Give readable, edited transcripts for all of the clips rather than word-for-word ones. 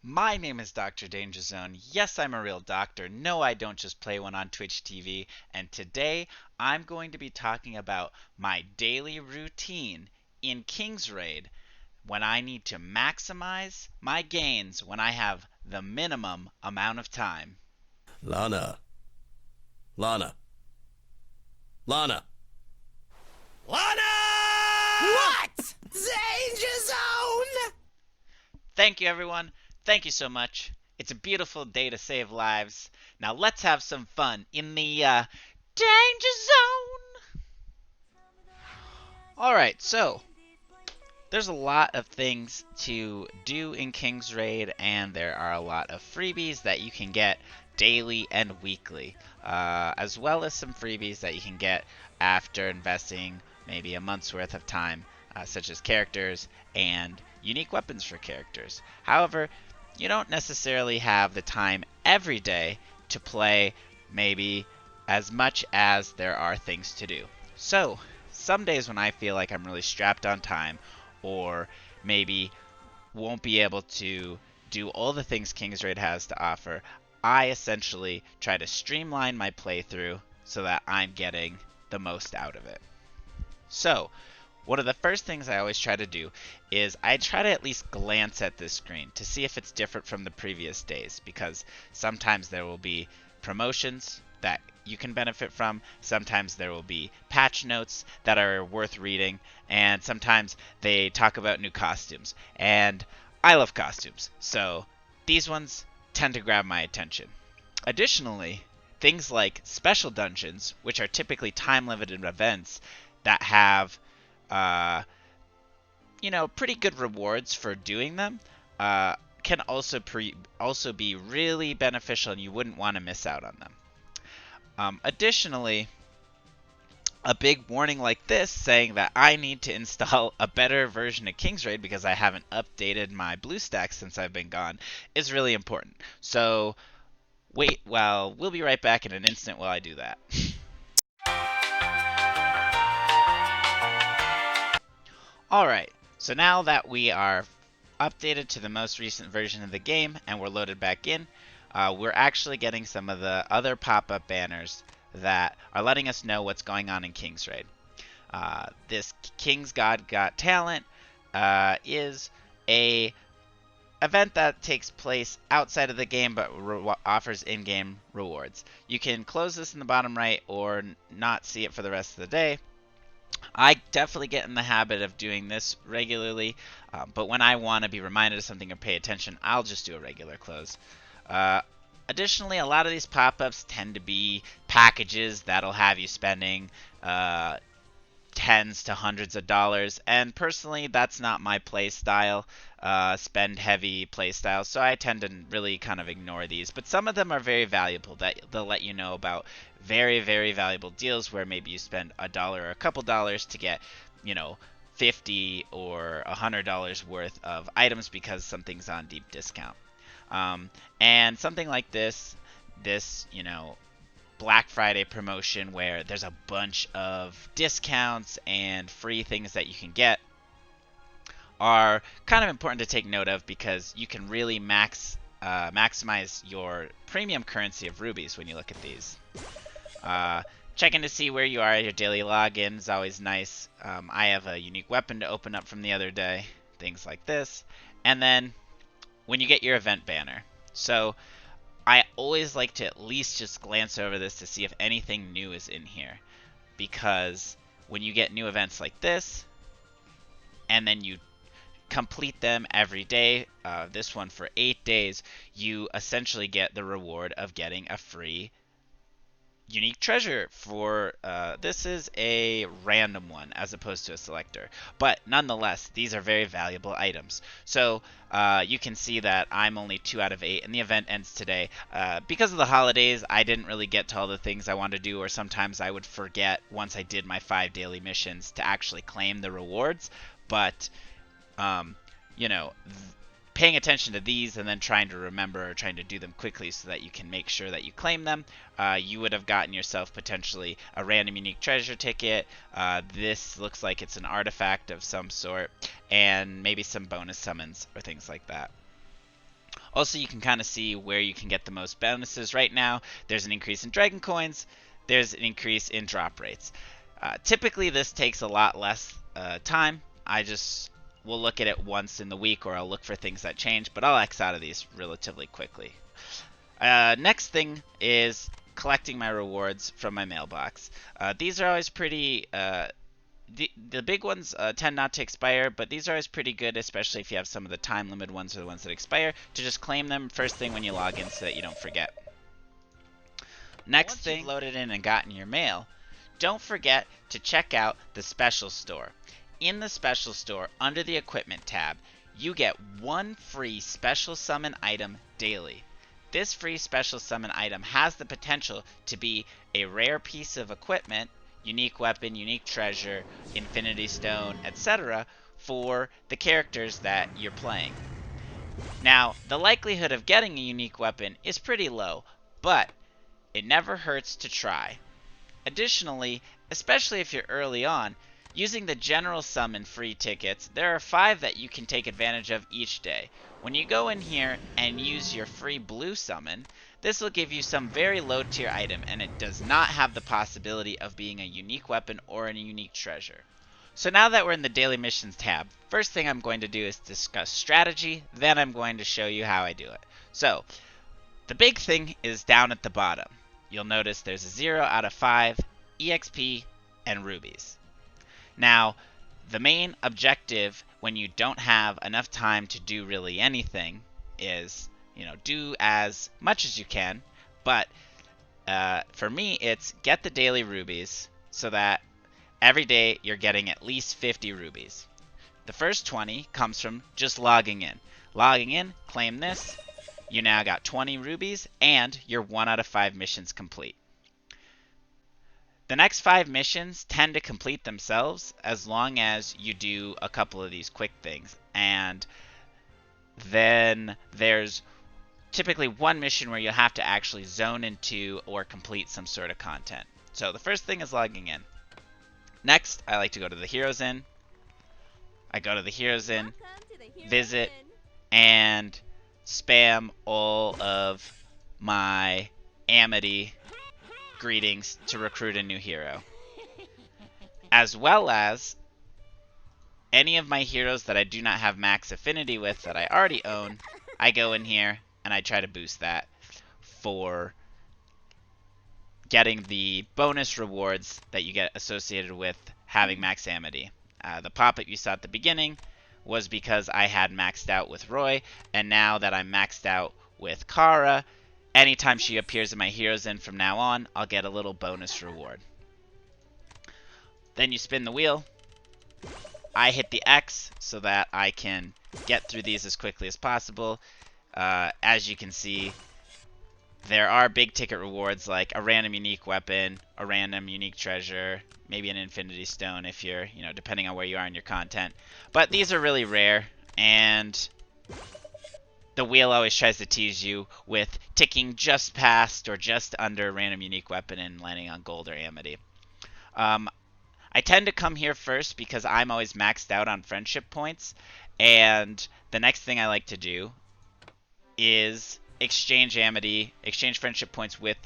My name is DrDangerzone. Yes, I'm a real doctor. No, I don't just play one on Twitch TV. And today I'm going to be talking about my daily routine in King's Raid when I need to maximize my gains when I have the minimum amount of time. Lana. Lana. Lana. Lana! What? Danger Zone? Thank you, everyone. Thank you so much. It's a beautiful day to save lives. Now let's have some fun in the Danger Zone. Alright, so there's a lot of things to do in King's Raid, and there are a lot of freebies that you can get daily and weekly, as well as some freebies that you can get after investing maybe a month's worth of time, such as characters and unique weapons for characters. However, you don't necessarily have the time every day to play maybe as much as there are things to do. So, some days when I feel like I'm really strapped on time, or maybe won't be able to do all the things King's Raid has to offer, I essentially try to streamline my playthrough so that I'm getting the most out of it. So, one of the first things I always try to do is I try to at least glance at this screen to see if it's different from the previous days, because sometimes there will be promotions that you can benefit from, sometimes there will be patch notes that are worth reading, and sometimes they talk about new costumes. And I love costumes, so these ones tend to grab my attention. Additionally, things like special dungeons, which are typically time-limited events that have pretty good rewards for doing them, can also be really beneficial, and you wouldn't want to miss out on them. Additionally, a big warning like this saying that I need to install a better version of King's Raid because I haven't updated my BlueStacks since I've been gone is really important. So we'll be right back in an instant while I do that. Alright, so now that we are updated to the most recent version of the game and we're loaded back in, we're actually getting some of the other pop-up banners that are letting us know what's going on in King's Raid. This King's God Got Talent is a event that takes place outside of the game but offers in-game rewards. You can close this in the bottom right or not see it for the rest of the day. I definitely get in the habit of doing this regularly, but when I want to be reminded of something or pay attention, I'll just do a regular close. Additionally, a lot of these pop-ups tend to be packages that'll have you spending tens to hundreds of dollars, and personally, that's not my play style, spend heavy play style, so I tend to really kind of ignore these. But some of them are very valuable, that they'll let you know about very, very valuable deals where maybe you spend $1 or a couple dollars to get, $50 or $100 worth of items because something's on deep discount. And something like this, Black Friday promotion where there's a bunch of discounts and free things that you can get are kind of important to take note of because you can really maximize your premium currency of rubies when you look at these. Checking to see where you are at your daily login is always nice. I have a unique weapon to open up from the other day, things like this. And then when you get your event banner. So I always like to at least just glance over this to see if anything new is in here, because when you get new events like this and then you complete them every day, this one for 8 days, you essentially get the reward of getting a free unique treasure for this is a random one as opposed to a selector, but nonetheless these are very valuable items. So you can see that I'm only 2 out of 8 and the event ends today. Because of the holidays, I didn't really get to all the things I wanted to do, or sometimes I would forget once I did my 5 daily missions to actually claim the rewards. But paying attention to these and then trying to remember or trying to do them quickly so that you can make sure that you claim them, you would have gotten yourself potentially a random unique treasure ticket. This looks like it's an artifact of some sort, and maybe some bonus summons or things like that. Also, you can kind of see where you can get the most bonuses. Right now, there's an increase in dragon coins, there's an increase in drop rates. Typically, this takes a lot less time. I just will look at it once in the week, or I'll look for things that change, but I'll X out of these relatively quickly. Next thing is collecting my rewards from my mailbox. These are always pretty. The big ones tend not to expire, but these are always pretty good, especially if you have some of the time limited ones or the ones that expire, to just claim them first thing when you log in so that you don't forget. Next thing, you've loaded in and gotten your mail, don't forget to check out the special store. In the special store, under the equipment tab, you get one free special summon item daily. This free special summon item has the potential to be a rare piece of equipment, unique weapon, unique treasure, infinity stone, etc. for the characters that you're playing. Now, the likelihood of getting a unique weapon is pretty low, but it never hurts to try. Additionally, especially if you're early on, using the general summon free tickets, there are 5 that you can take advantage of each day. When you go in here and use your free blue summon, this will give you some very low tier item, and it does not have the possibility of being a unique weapon or a unique treasure. So now that we're in the daily missions tab, first thing I'm going to do is discuss strategy, then I'm going to show you how I do it. So, the big thing is down at the bottom. You'll notice there's a 0 out of 5, EXP, and rubies. Now, the main objective when you don't have enough time to do really anything is, do as much as you can, but for me, it's get the daily rubies so that every day you're getting at least 50 rubies. The first 20 comes from just logging in. Logging in, claim this, you now got 20 rubies, and your 1 out of 5 missions complete. The next 5 missions tend to complete themselves as long as you do a couple of these quick things. And then there's typically one mission where you'll have to actually zone into or complete some sort of content. So the first thing is logging in. Next, I like to go to the Heroes Inn. I go to the Heroes Inn, visit, and spam all of my Amity greetings to recruit a new hero. As well as any of my heroes that I do not have max affinity with that I already own, I go in here and I try to boost that for getting the bonus rewards that you get associated with having max amity. The pop-up you saw at the beginning was because I had maxed out with Roy, and now that I'm maxed out with Kara, anytime she appears in my Heroes Inn from now on, I'll get a little bonus reward. Then you spin the wheel. I hit the X so that I can get through these as quickly as possible. As you can see, there are big ticket rewards like a random unique weapon, a random unique treasure, maybe an infinity stone if you're, depending on where you are in your content. But these are really rare, and the wheel always tries to tease you with ticking just past or just under a random unique weapon and landing on gold or amity. I tend to come here first because I'm always maxed out on friendship points, and the next thing I like to do is exchange friendship points with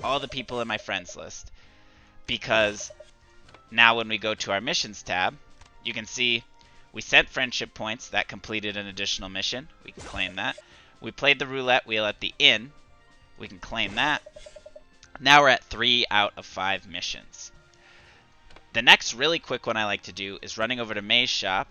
all the people in my friends list. Because now when we go to our missions tab, you can see we sent friendship points that completed an additional mission. We can claim that. We played the roulette wheel at the inn. We can claim that. Now we're at 3 out of 5 missions. The next really quick one I like to do is running over to May's shop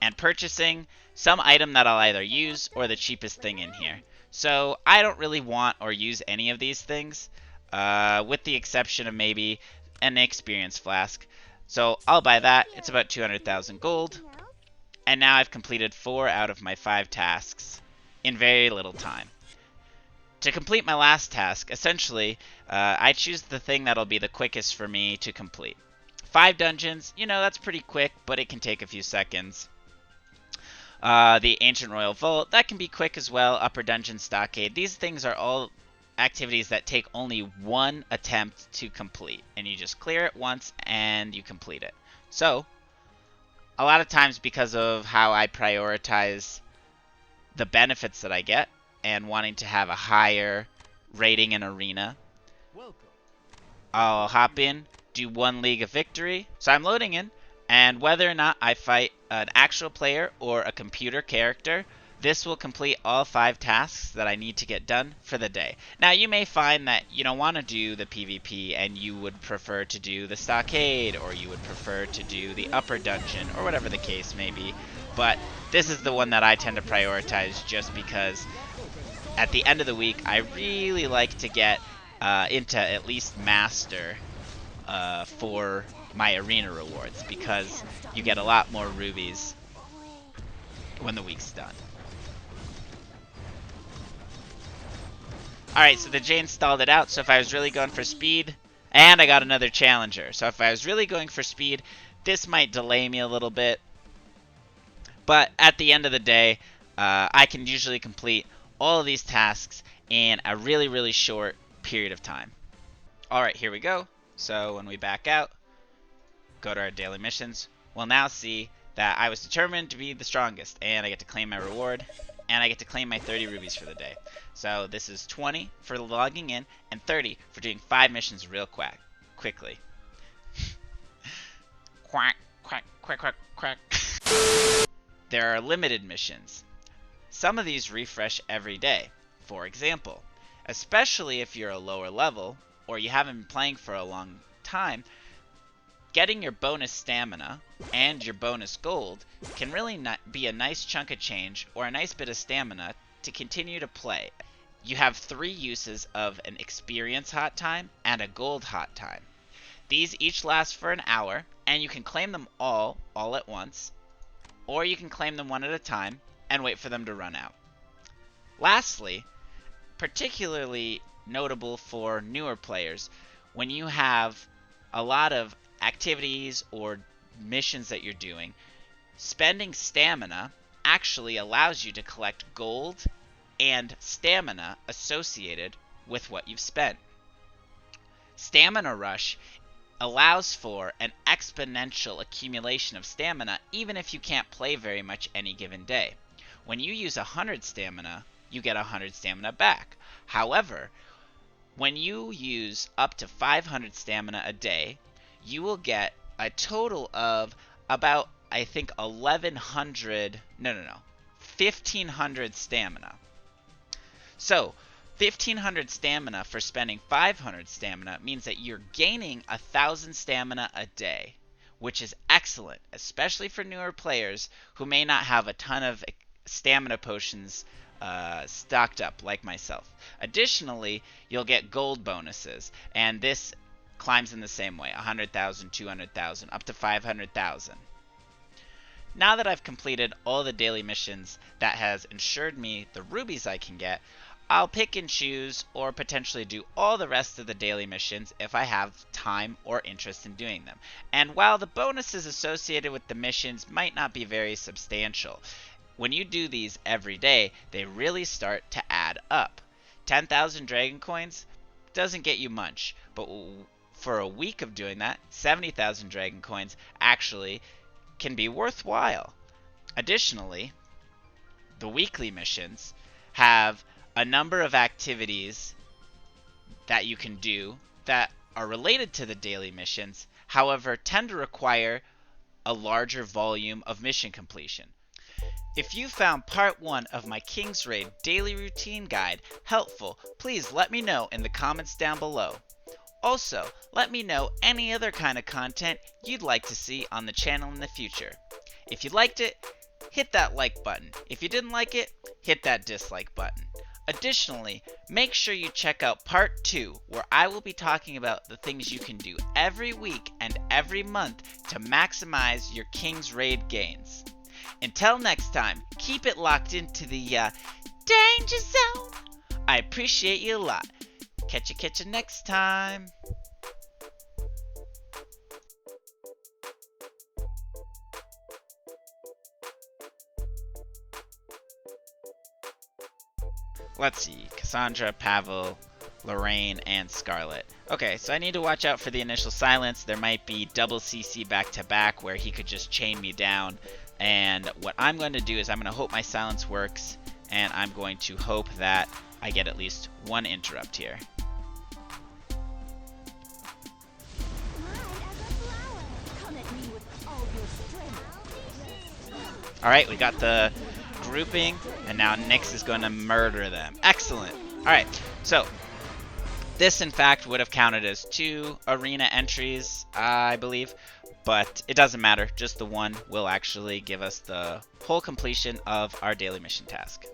and purchasing some item that I'll either use or the cheapest thing in here. So I don't really want or use any of these things, with the exception of maybe an experience flask. So I'll buy that. It's about 200,000 gold. And now I've completed 4 out of my 5 tasks in very little time. To complete my last task, essentially, I choose the thing that'll be the quickest for me to complete. 5 dungeons, that's pretty quick, but it can take a few seconds. The Ancient Royal Vault, that can be quick as well. Upper Dungeon Stockade. These things are all activities that take only 1 attempt to complete. And you just clear it once and you complete it. So, a lot of times because of how I prioritize the benefits that I get and wanting to have a higher rating in arena, I'll hop in, do 1 League of Victory. So I'm loading in, and whether or not I fight an actual player or a computer character, this will complete all 5 tasks that I need to get done for the day. Now, you may find that you don't want to do the PvP and you would prefer to do the stockade, or you would prefer to do the upper dungeon, or whatever the case may be. But this is the one that I tend to prioritize just because at the end of the week, I really like to get into at least Master for my arena rewards, because you get a lot more rubies when the week's done. Alright, so the Jane stalled it out, so if I was really going for speed, and I got another challenger. So if I was really going for speed, this might delay me a little bit. But at the end of the day, I can usually complete all of these tasks in a really, really short period of time. Alright, here we go. So when we back out, go to our daily missions, we'll now see that I was determined to be the strongest, and I get to claim my reward, and I get to claim my 30 rubies for the day. So this is 20 for logging in, and 30 for doing 5 missions real quickly. Quack, quack, quack, quack, quack. There are limited missions. Some of these refresh every day. For example, especially if you're a lower level, or you haven't been playing for a long time, getting your bonus stamina and your bonus gold can really be a nice chunk of change or a nice bit of stamina to continue to play. You have 3 uses of an experience hot time and a gold hot time. These each last for an hour, and you can claim them all at once, or you can claim them one at a time and wait for them to run out. Lastly, particularly notable for newer players, when you have a lot of activities or missions that you're doing, spending stamina actually allows you to collect gold and stamina associated with what you've spent. Stamina Rush allows for an exponential accumulation of stamina even if you can't play very much any given day. When you use 100 stamina, you get 100 stamina back. However, when you use up to 500 stamina a day, you will get a total of about, I think, 1,500 stamina. So, 1,500 stamina for spending 500 stamina means that you're gaining 1,000 stamina a day, which is excellent, especially for newer players who may not have a ton of stamina potions stocked up like myself. Additionally, you'll get gold bonuses, and this climbs in the same way, 100,000, 200,000, up to 500,000. Now that I've completed all the daily missions that has ensured me the rubies I can get, I'll pick and choose or potentially do all the rest of the daily missions if I have time or interest in doing them. And while the bonuses associated with the missions might not be very substantial, when you do these every day, they really start to add up. 10,000 dragon coins doesn't get you much, but for a week of doing that, 70,000 dragon coins actually can be worthwhile. Additionally, the weekly missions have a number of activities that you can do that are related to the daily missions, however, tend to require a larger volume of mission completion. If you found part 1 of my King's Raid daily routine guide helpful, please let me know in the comments down below. Also, let me know any other kind of content you'd like to see on the channel in the future. If you liked it, hit that like button. If you didn't like it, hit that dislike button. Additionally, make sure you check out part 2, where I will be talking about the things you can do every week and every month to maximize your King's Raid gains. Until next time, keep it locked into the Danger Zone. I appreciate you a lot. Catch you next time. Let's see. Cassandra, Pavel, Lorraine, and Scarlet. Okay, so I need to watch out for the initial silence. There might be double CC back to back where he could just chain me down. And what I'm going to do is I'm going to hope my silence works, and I'm going to hope that I get at least one interrupt here. Alright, we got the grouping, and now Nyx is going to murder them. Excellent. Alright, so this in fact would have counted as 2 arena entries, I believe, but it doesn't matter. Just the one will actually give us the whole completion of our daily mission task.